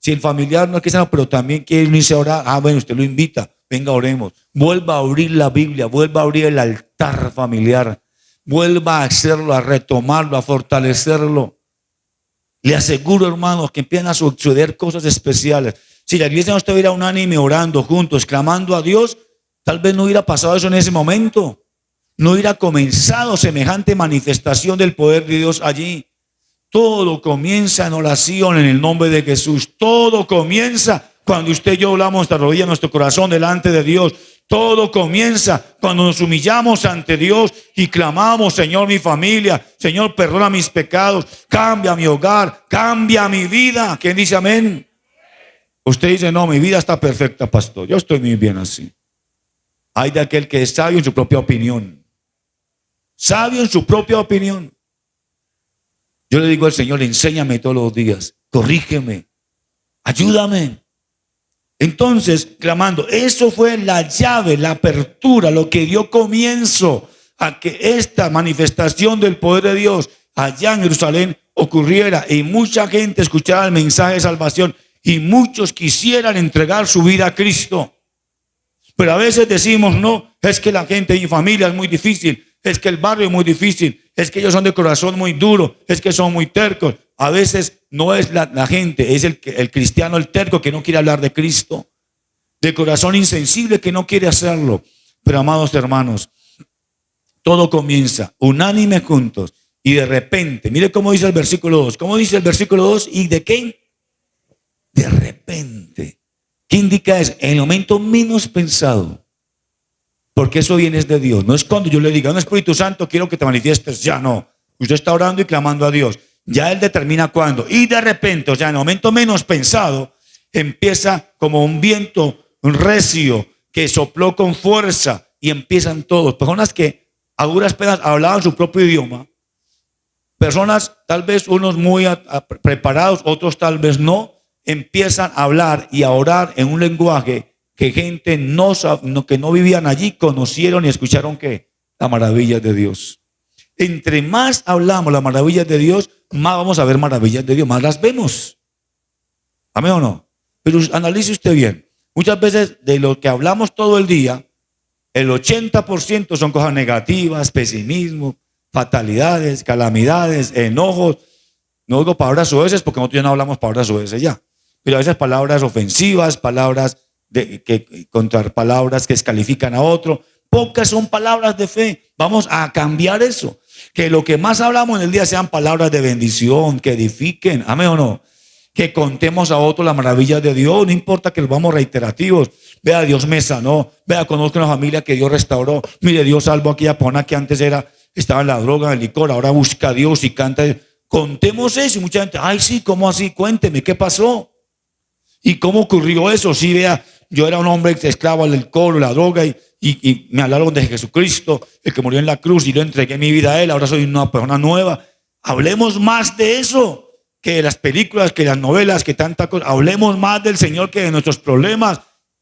Si el familiar no es cristiano, pero también quiere unirse a orar, bueno, usted lo invita. Venga, oremos. Vuelva a abrir la Biblia. Vuelva a abrir el altar familiar. Vuelva a hacerlo, a retomarlo, a fortalecerlo. Le aseguro, hermanos, que empiezan a suceder cosas especiales. Si la iglesia no estuviera unánime orando juntos, clamando a Dios, tal vez no hubiera pasado eso en ese momento. No hubiera comenzado semejante manifestación del poder de Dios allí. Todo comienza en oración en el nombre de Jesús. Todo comienza cuando usted y yo hablamos nuestra rodilla, nuestro corazón delante de Dios. Todo comienza cuando nos humillamos ante Dios y clamamos, Señor, mi familia, Señor, perdona mis pecados, cambia mi hogar, cambia mi vida. ¿Quién dice amén? Usted dice, no, mi vida está perfecta, pastor. Yo estoy muy bien así. Hay de aquel que es sabio en su propia opinión. Sabio en su propia opinión. Yo le digo al Señor, enséñame todos los días, corrígeme, ayúdame. Entonces, clamando, eso fue la llave, la apertura, lo que dio comienzo a que esta manifestación del poder de Dios allá en Jerusalén ocurriera y mucha gente escuchara el mensaje de salvación y muchos quisieran entregar su vida a Cristo. Pero a veces decimos, no, es que la gente y mi familia es muy difícil, es que el barrio es muy difícil, es que ellos son de corazón muy duro, es que son muy tercos. A veces no es la gente, es el cristiano, el terco que no quiere hablar de Cristo, de corazón insensible que no quiere hacerlo. Pero amados hermanos, todo comienza unánime juntos y de repente, mire cómo dice el versículo 2. ¿Cómo dice el versículo 2? ¿Y de qué? De repente. ¿Qué indica eso? En el momento menos pensado. Porque eso viene de Dios. No es cuando yo le diga, no, Espíritu Santo, quiero que te manifiestes. Ya no. Usted está orando y clamando a Dios. Ya Él determina cuándo. Y de repente, o sea, en el momento menos pensado, empieza como un viento, un recio, que sopló con fuerza y empiezan todos. Personas que a duras penas hablaban su propio idioma. Personas, tal vez unos muy preparados, otros tal vez no, empiezan a hablar y a orar en un lenguaje que gente que no vivían allí conocieron y escucharon que las maravillas de Dios. Entre más hablamos las maravillas de Dios, más vamos a ver maravillas de Dios, más las vemos. ¿Amén o no? Pero analice usted bien. Muchas veces de lo que hablamos todo el día, el 80% son cosas negativas, pesimismo, fatalidades, calamidades, enojos. No digo palabras soeces porque nosotros ya no hablamos palabras soeces ya. Pero a veces palabras ofensivas, palabras contra palabras que descalifican a otro. Pocas son palabras de fe. Vamos a cambiar eso. Que lo que más hablamos en el día sean palabras de bendición, que edifiquen. Amén o no. Que contemos a otros las maravillas de Dios. No importa que los vamos reiterativos. Vea, Dios me sanó. Vea, conozco una familia que Dios restauró. Mire, Dios salvó a aquella persona que antes estaba en la droga, en el licor. Ahora busca a Dios y canta. Contemos eso. Y mucha gente, ay, sí, ¿cómo así? Cuénteme, ¿qué pasó? ¿Y cómo ocurrió eso? Sí, vea, yo era un hombre esclavo al alcohol, la droga y me hablaron de Jesucristo, el que murió en la cruz y yo entregué mi vida a Él, ahora soy una persona nueva. Hablemos más de eso que de las películas, que de las novelas, que tanta cosa. Hablemos más del Señor que de nuestros problemas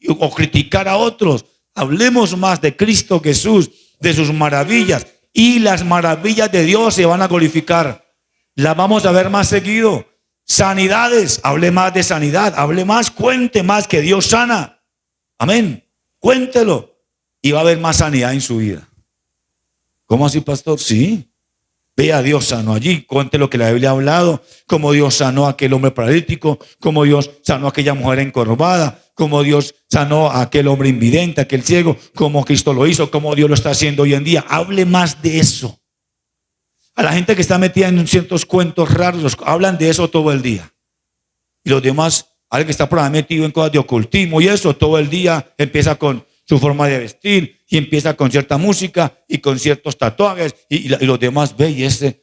o criticar a otros. Hablemos más de Cristo Jesús, de sus maravillas. Y las maravillas de Dios se van a glorificar. Las vamos a ver más seguido. Sanidades, hable más de sanidad. Hable más, cuente más que Dios sana. Amén. Cuéntelo. Y va a haber más sanidad en su vida. ¿Cómo así, pastor? Sí. Ve a Dios sano allí, cuente lo que la Biblia ha hablado, cómo Dios sanó a aquel hombre paralítico, cómo Dios sanó a aquella mujer encorvada, cómo Dios sanó a aquel hombre invidente, aquel ciego, cómo Cristo lo hizo, cómo Dios lo está haciendo hoy en día. Hable más de eso. A la gente que está metida en ciertos cuentos raros, hablan de eso todo el día. Y los demás, alguien que está por ahí metido en cosas de ocultismo y eso, todo el día empieza con su forma de vestir y empieza con cierta música y con ciertos tatuajes y los demás ve y ese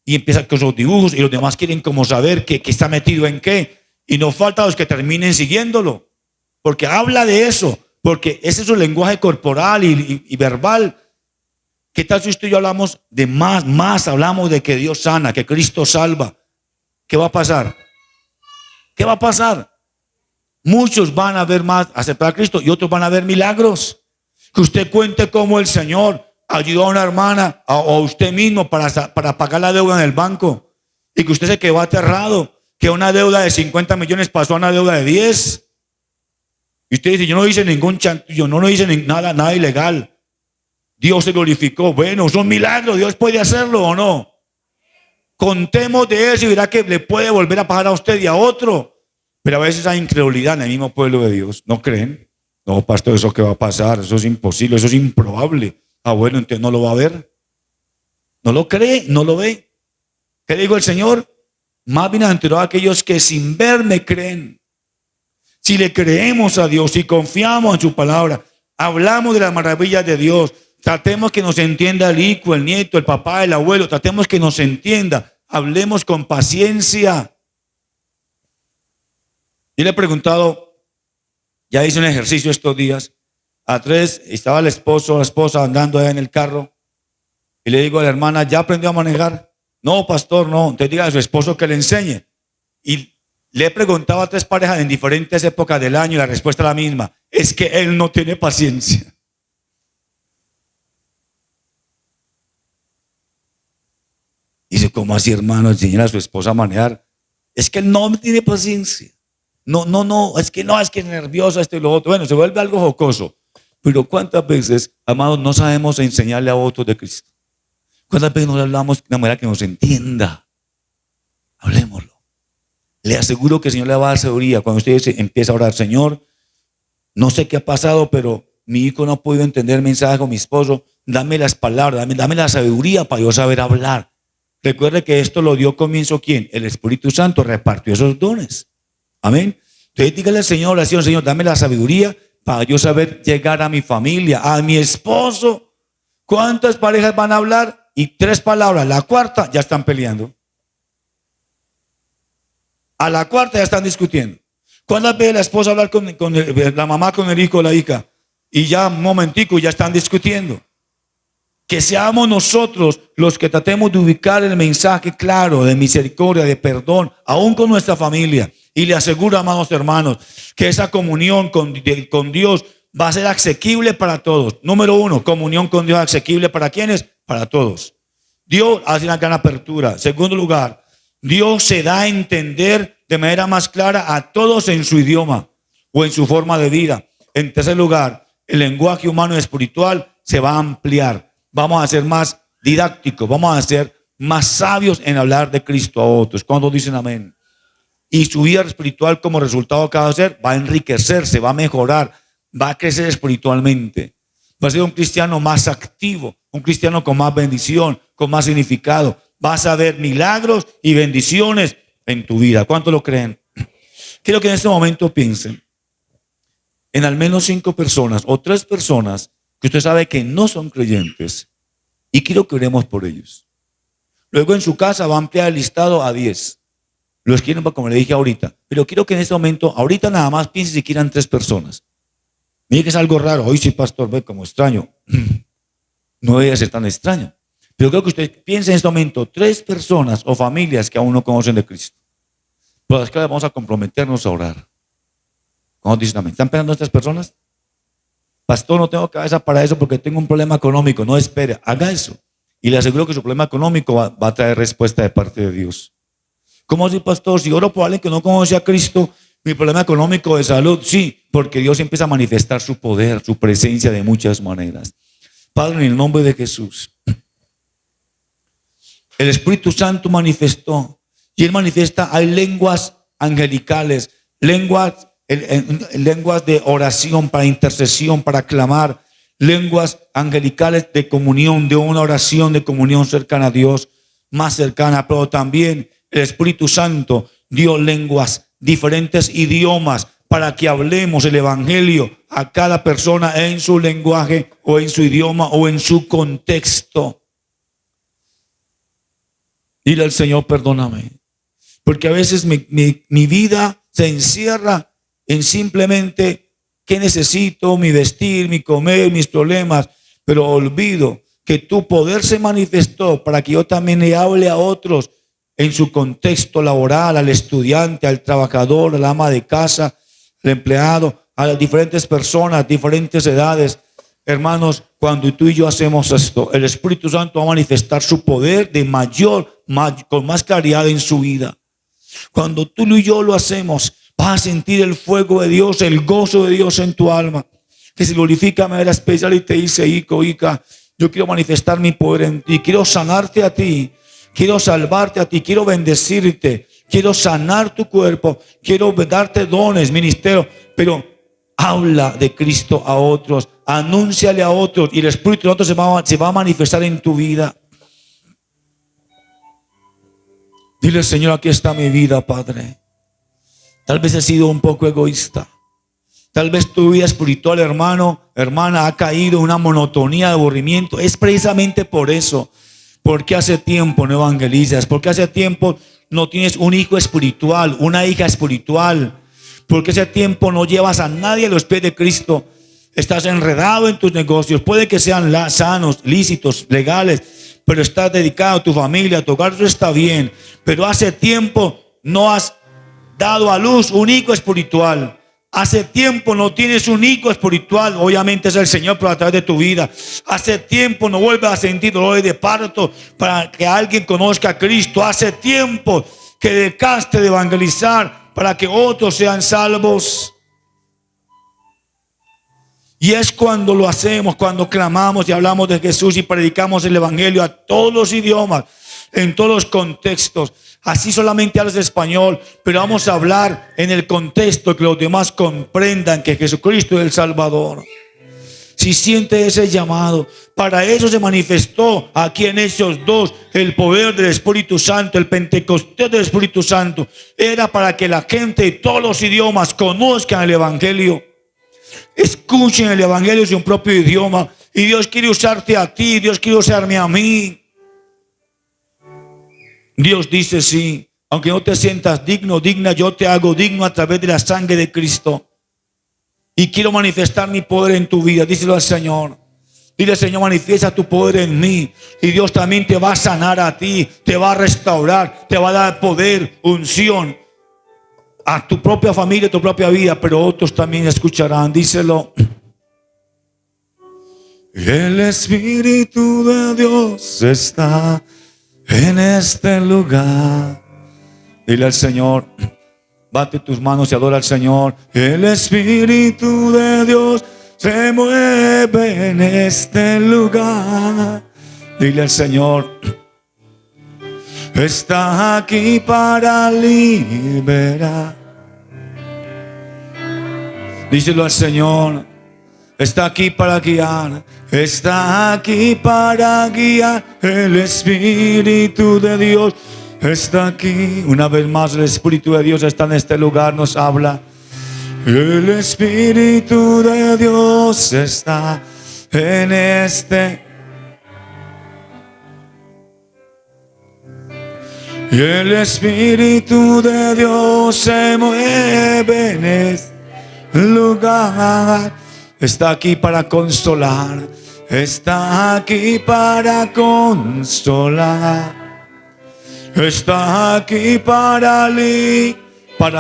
y empieza con sus dibujos y los demás quieren como saber que está metido en qué y no falta los que terminen siguiéndolo porque habla de eso, porque ese es su lenguaje corporal y verbal. ¿Qué tal si usted y yo hablamos de más hablamos de que Dios sana, que Cristo salva? ¿Qué va a pasar? ¿Qué va a pasar? Muchos van a ver más, aceptar a Cristo y otros van a ver milagros. Que usted cuente cómo el Señor ayudó a una hermana o a usted mismo para pagar la deuda en el banco y que usted se quedó aterrado, que una deuda de 50 millones pasó a una deuda de 10. Y usted dice, yo no hice ningún chantillo, no hice nada ilegal. Dios se glorificó. Bueno, son milagros, Dios puede hacerlo o no. Contemos de eso y verá que le puede volver a pagar a usted y a otro. Pero a veces hay incredulidad en el mismo pueblo de Dios. ¿No creen? No, pastor, ¿eso qué va a pasar? Eso es imposible, eso es improbable. Ah, bueno, entonces no lo va a ver. ¿No lo cree? ¿No lo ve? ¿Qué digo el Señor? Más bienaventurados aquellos que sin ver me creen. Si le creemos a Dios, si confiamos en su palabra, hablamos de las maravillas de Dios, tratemos que nos entienda el hijo, el nieto, el papá, el abuelo, tratemos que nos entienda, hablemos con paciencia. Yo le he preguntado, ya hice un ejercicio estos días, a 3 estaba el esposo, la esposa andando allá en el carro, y le digo a la hermana, ¿ya aprendió a manejar? No, pastor, no. Entonces diga a su esposo que le enseñe. Y le he preguntado a 3 parejas en diferentes épocas del año y la respuesta es la misma, es que él no tiene paciencia. Dice, ¿cómo así, hermano? Enseñar a su esposa a manejar. Es que él no tiene paciencia. No, es que es nervioso esto y lo otro. Bueno, se vuelve algo jocoso. Pero ¿cuántas veces, amados, no sabemos enseñarle a otros de Cristo? ¿Cuántas veces nos hablamos de una manera que nos entienda? Hablemoslo. Le aseguro que el Señor le va a dar sabiduría. Cuando usted empieza a orar, Señor, no sé qué ha pasado, pero mi hijo no ha podido entender el mensaje con mi esposo. Dame las palabras, dame la sabiduría para yo saber hablar. Recuerde que esto lo dio comienzo ¿quién? El Espíritu Santo repartió esos dones. Amén. Entonces dígale al Señor, oración, Señor, dame la sabiduría para yo saber llegar a mi familia, a mi esposo. ¿Cuántas parejas van a hablar? Y 3 palabras, la cuarta ya están peleando. A la cuarta ya están discutiendo. ¿Cuántas veces la esposa hablar con la mamá, con el hijo, la hija? Y ya un momentico ya están discutiendo. Que seamos nosotros los que tratemos de ubicar el mensaje claro de misericordia, de perdón, aún con nuestra familia. Y le aseguro, amados hermanos, que esa comunión con Dios va a ser asequible para todos. Número 1, comunión con Dios asequible para ¿quiénes? Para todos. Dios hace una gran apertura. Segundo lugar, Dios se da a entender de manera más clara a todos en su idioma o en su forma de vida. En tercer lugar, el lenguaje humano y espiritual se va a ampliar. Vamos a ser más didácticos, vamos a ser más sabios en hablar de Cristo a otros. ¿Cuántos dicen amén? Y su vida espiritual como resultado que va a hacer, va a enriquecerse, va a mejorar, va a crecer espiritualmente. Va a ser un cristiano más activo, un cristiano con más bendición, con más significado. Vas a ver milagros y bendiciones en tu vida. ¿Cuántos lo creen? Quiero que en este momento piensen en al menos 5 personas o 3 personas que usted sabe que no son creyentes y quiero que oremos por ellos. Luego en su casa va a ampliar el listado a 10. Los quieren, como le dije ahorita, pero quiero que en este momento, ahorita nada más piense si quieran 3 personas. Mire que es algo raro. Hoy sí, pastor, ve como extraño. No debe ser tan extraño. Pero creo que usted piense en este momento 3 personas o familias que aún no conocen de Cristo. Pues es que vamos a comprometernos a orar. ¿Cómo dicen amén? ¿Están pensando estas personas? pastor, no tengo cabeza para eso porque tengo un problema económico. No, espere, haga eso. Y le aseguro que su problema económico va a traer respuesta de parte de Dios. ¿Cómo así, pastor? Si oro por alguien que no conoce a Cristo, mi problema económico de salud, sí, porque Dios empieza a manifestar su poder, su presencia de muchas maneras. Padre, en el nombre de Jesús, el Espíritu Santo manifestó, y Él manifiesta, hay lenguas angelicales, lenguas de oración, para intercesión, para clamar, lenguas angelicales de comunión, de una oración de comunión cercana a Dios, más cercana, pero también el Espíritu Santo dio lenguas, diferentes idiomas, para que hablemos el evangelio a cada persona en su lenguaje o en su idioma o en su contexto. Dile al Señor, perdóname, porque a veces mi vida se encierra en simplemente qué necesito, mi vestir, mi comer, mis problemas, pero olvido que tu poder se manifestó para que yo también le hable a otros en su contexto laboral, al estudiante, al trabajador, al ama de casa, al empleado, a las diferentes personas, diferentes edades. Hermanos, cuando tú y yo hacemos esto, el Espíritu Santo va a manifestar su poder con más claridad en su vida. Cuando tú y yo lo hacemos, vas a sentir el fuego de Dios, el gozo de Dios en tu alma, que se glorifica de manera especial y te dice, hijo, hija, yo quiero manifestar mi poder en ti, quiero sanarte a ti, quiero salvarte a ti, quiero bendecirte, quiero sanar tu cuerpo, quiero darte dones, ministerio, pero habla de Cristo a otros, anúnciale a otros y el Espíritu de otros se va a manifestar en tu vida. Dile, Señor, aquí está mi vida, Padre. Tal vez he sido un poco egoísta. Tal vez tu vida espiritual, hermano, hermana, ha caído en una monotonía de aburrimiento. Es precisamente por eso. Porque hace tiempo no evangelizas. Porque hace tiempo no tienes un hijo espiritual, una hija espiritual. Porque hace tiempo no llevas a nadie a los pies de Cristo. Estás enredado en tus negocios. Puede que sean sanos, lícitos, legales, pero estás dedicado a tu familia, a tu hogar, eso está bien. Pero hace tiempo no has dado a luz un hijo espiritual. Hace tiempo no tienes un hijo espiritual. Obviamente es el Señor, pero a través de tu vida. Hace tiempo no vuelves a sentir dolores de parto para que alguien conozca a Cristo. Hace tiempo que dejaste de evangelizar para que otros sean salvos. Y es cuando lo hacemos, cuando clamamos y hablamos de Jesús y predicamos el evangelio a todos los idiomas, en todos los contextos. Así solamente hablas español, pero vamos a hablar en el contexto que los demás comprendan que Jesucristo es el Salvador. Si siente ese llamado, para eso se manifestó aquí en Hechos 2 el poder del Espíritu Santo, el Pentecostés del Espíritu Santo. Era para que la gente de todos los idiomas conozcan el evangelio, escuchen el evangelio en su propio idioma. Y Dios quiere usarte a ti, Dios quiere usarme a mí. Dios dice, sí, aunque no te sientas digno, digna, yo te hago digno a través de la sangre de Cristo. Y quiero manifestar mi poder en tu vida. Díselo al Señor. Dile, Señor, manifiesta tu poder en mí. Y Dios también te va a sanar a ti, te va a restaurar, te va a dar poder, unción a tu propia familia, a tu propia vida, pero otros también escucharán. Díselo. El Espíritu de Dios está en este lugar. Dile al Señor, bate tus manos y adora al Señor. El Espíritu de Dios se mueve en este lugar. Dile al Señor, está aquí para liberar. Díselo al Señor, está aquí para guiar. Está aquí para guiar. El Espíritu de Dios está aquí. Una vez más, el Espíritu de Dios está en este lugar, nos habla. El Espíritu de Dios está en este. Y el Espíritu de Dios se mueve en este lugar. Está aquí para consolar. Está aquí para consolar. Está aquí para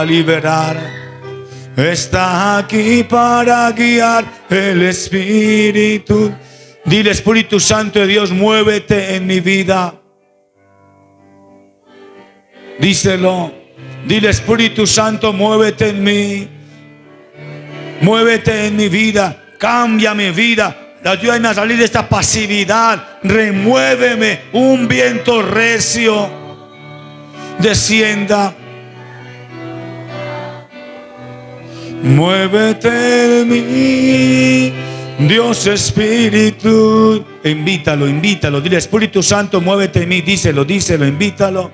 liberar. está aquí para guiar el Espíritu. Dile, Espíritu Santo de Dios, muévete en mi vida. Díselo. Dile, Espíritu Santo, muévete en mí. Muévete en mi vida. Cambia mi vida. Ayúdame a salir de esta pasividad. Remuéveme. Un viento recio descienda. Muévete en mí, Dios Espíritu. Invítalo, invítalo. Dile, Espíritu Santo, muévete en mí. Díselo, díselo, invítalo.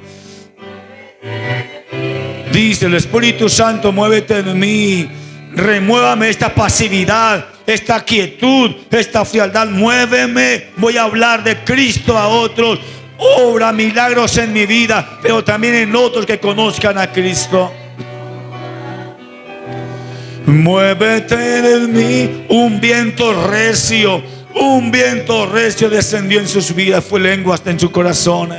Díselo, Espíritu Santo, muévete en mí. Remuévame esta pasividad, esta quietud, esta frialdad. Muéveme. Voy a hablar de Cristo a otros. Obra milagros en mi vida, pero también en otros que conozcan a Cristo. Muévete en mí. Un viento recio descendió en sus vidas. Fue lengua hasta en su corazón.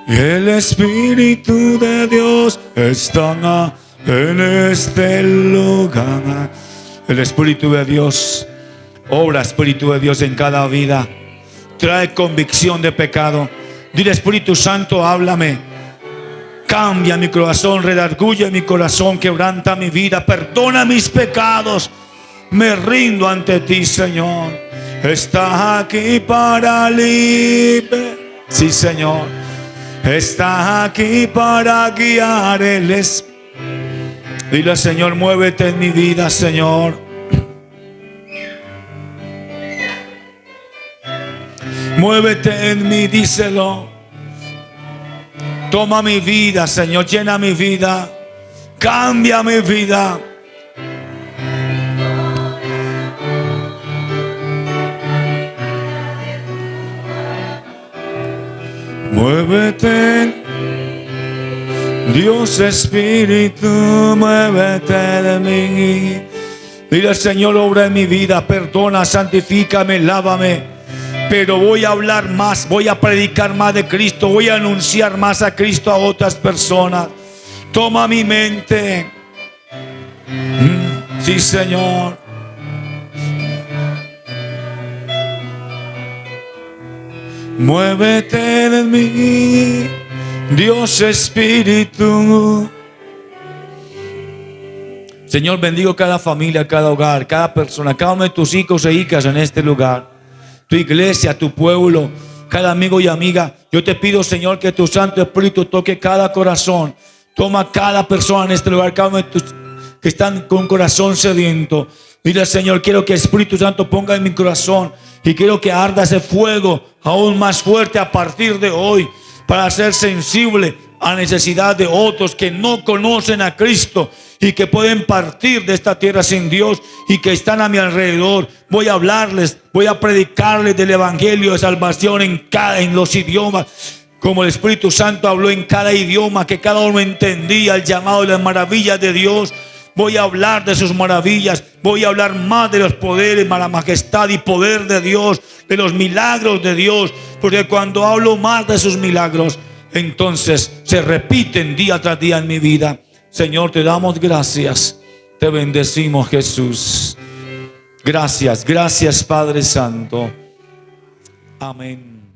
El Espíritu de Dios está en este lugar. El Espíritu de Dios obra, Espíritu de Dios en cada vida. Trae convicción de pecado. Dile, Espíritu Santo, háblame. Cambia mi corazón, redarguye mi corazón, quebranta mi vida, perdona mis pecados. Me rindo ante ti, Señor. Estás aquí para liberar. Sí, Señor. Estás aquí para guiar el Espíritu. Dile, Señor, muévete en mi vida, Señor. Muévete en mí, díselo. Toma mi vida, Señor, llena mi vida. Cambia mi vida. Muévete, Dios Espíritu, muévete de mí. Dile, Señor, obra en mi vida, perdona, santifícame, lávame. Pero voy a hablar más, voy a predicar más de Cristo, voy a anunciar más a Cristo a otras personas. Toma mi mente. Sí, Señor. Muévete en mí, Dios Espíritu. Señor, bendigo cada familia, cada hogar, cada persona, cada uno de tus hijos e hijas en este lugar. Tu iglesia, tu pueblo, cada amigo y amiga. Yo te pido, Señor, que tu Santo Espíritu toque cada corazón. Toma cada persona en este lugar, cada uno de tus que están con un corazón sediento. Dile, Señor, quiero que el Espíritu Santo ponga en mi corazón y quiero que arda ese fuego aún más fuerte a partir de hoy para ser sensible a la necesidad de otros que no conocen a Cristo y que pueden partir de esta tierra sin Dios y que están a mi alrededor. Voy a hablarles, voy a predicarles del evangelio de salvación en los idiomas, como el Espíritu Santo habló en cada idioma, que cada uno entendía el llamado y las maravillas de Dios. Voy a hablar de sus maravillas, voy a hablar más de los poderes, la majestad y poder de Dios, de los milagros de Dios, porque cuando hablo más de sus milagros, entonces se repiten día tras día en mi vida. Señor, te damos gracias, te bendecimos, Jesús. Gracias, gracias, Padre Santo. Amén.